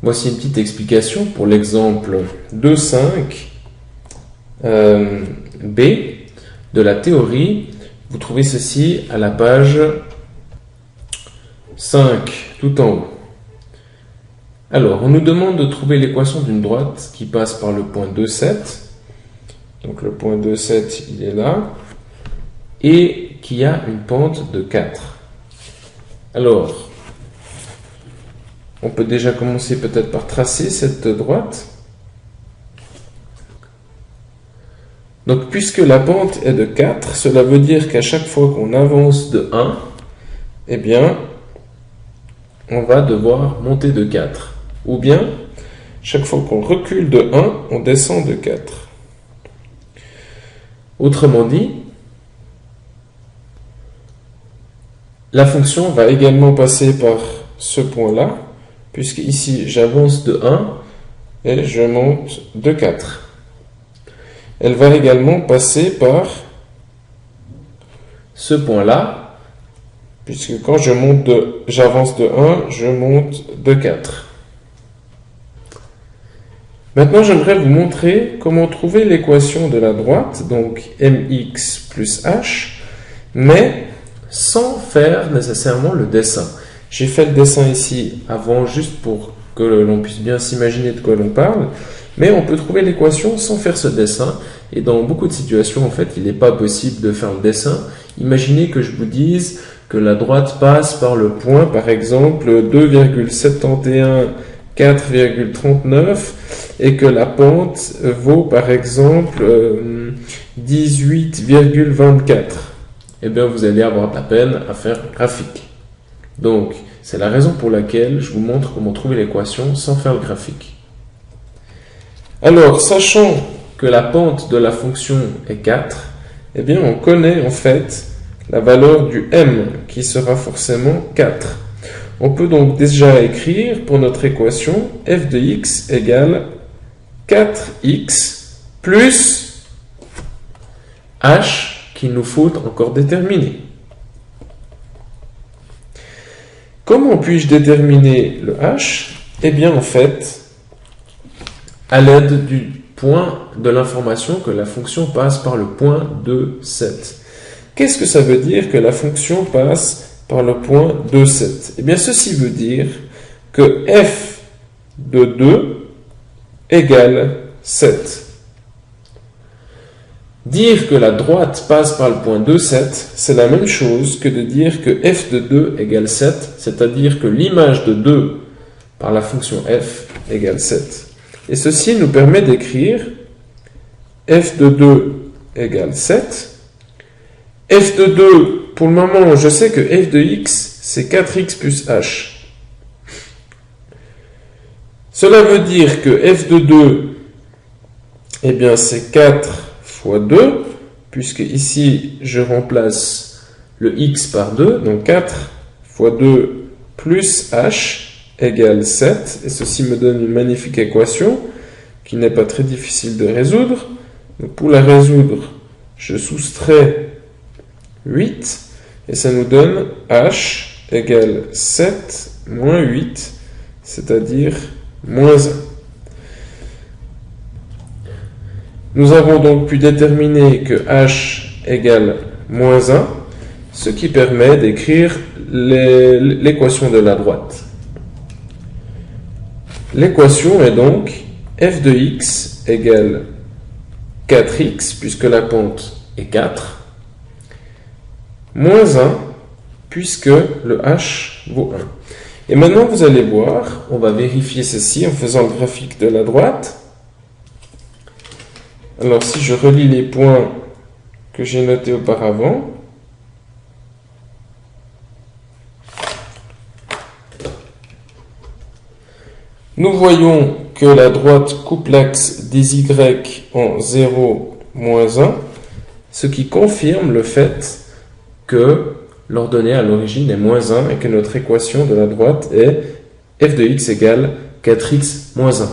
Voici une petite explication pour l'exemple 2.5 B de la théorie. Vous trouvez ceci à la page 5, tout en haut. Alors, on nous demande de trouver l'équation d'une droite qui passe par le point 2,7. Donc le point 2,7, il est là. Et qui a une pente de 4. Alors, on peut déjà commencer peut-être par tracer cette droite. Donc, puisque la pente est de 4, cela veut dire qu'à chaque fois qu'on avance de 1, eh bien, on va devoir monter de 4. Ou bien, chaque fois qu'on recule de 1, on descend de 4. Autrement dit, la fonction va également passer par ce point-là, puisque ici, j'avance de 1 et je monte de 4. Elle va également passer par ce point-là, puisque quand j'avance de 1, je monte de 4. Maintenant, j'aimerais vous montrer comment trouver l'équation de la droite, donc mx plus h, mais sans faire nécessairement le dessin. J'ai fait le dessin ici avant, juste pour que l'on puisse bien s'imaginer de quoi l'on parle, mais on peut trouver l'équation sans faire ce dessin, et dans beaucoup de situations, en fait, il n'est pas possible de faire le dessin. Imaginez que je vous dise que la droite passe par le point, par exemple, 2,71, 4,39, et que la pente vaut, par exemple, 18,24. Eh bien, vous allez avoir de la peine à faire le graphique. Donc, c'est la raison pour laquelle je vous montre comment trouver l'équation sans faire le graphique. Alors, sachant que la pente de la fonction est 4, eh bien, on connaît en fait la valeur du m, qui sera forcément 4. On peut donc déjà écrire pour notre équation f de x égale 4x plus h qu'il nous faut encore déterminer. Comment puis-je déterminer le h? Eh bien, en fait, à l'aide du point de l'information que la fonction passe par le point 2,7. Qu'est-ce que ça veut dire que la fonction passe par le point 2,7? Eh bien, ceci veut dire que f de 2 égale 7. Dire que la droite passe par le point 2,7, c'est la même chose que de dire que f de 2 égale 7, c'est-à-dire que l'image de 2 par la fonction f égale 7. Et ceci nous permet d'écrire f de 2 égale 7. F de 2, pour le moment, je sais que f de x, c'est 4x plus h. Cela veut dire que f de 2, eh bien, c'est 4 fois 2, puisque ici, je remplace le x par 2, donc 4 fois 2 plus h égale 7, et ceci me donne une magnifique équation qui n'est pas très difficile de résoudre. Donc pour la résoudre, je soustrais 8, et ça nous donne h égale 7 moins 8, c'est-à-dire moins 1. Nous avons donc pu déterminer que h égale moins 1, ce qui permet d'écrire l'équation de la droite. L'équation est donc f de x égale 4x, puisque la pente est 4, moins 1, puisque le h vaut 1. Et maintenant, vous allez voir, on va vérifier ceci en faisant le graphique de la droite. Alors, si je relis les points que j'ai notés auparavant, nous voyons que la droite coupe l'axe des y en 0, moins 1, ce qui confirme le fait que l'ordonnée à l'origine est moins 1 et que notre équation de la droite est f de x égale 4x moins 1.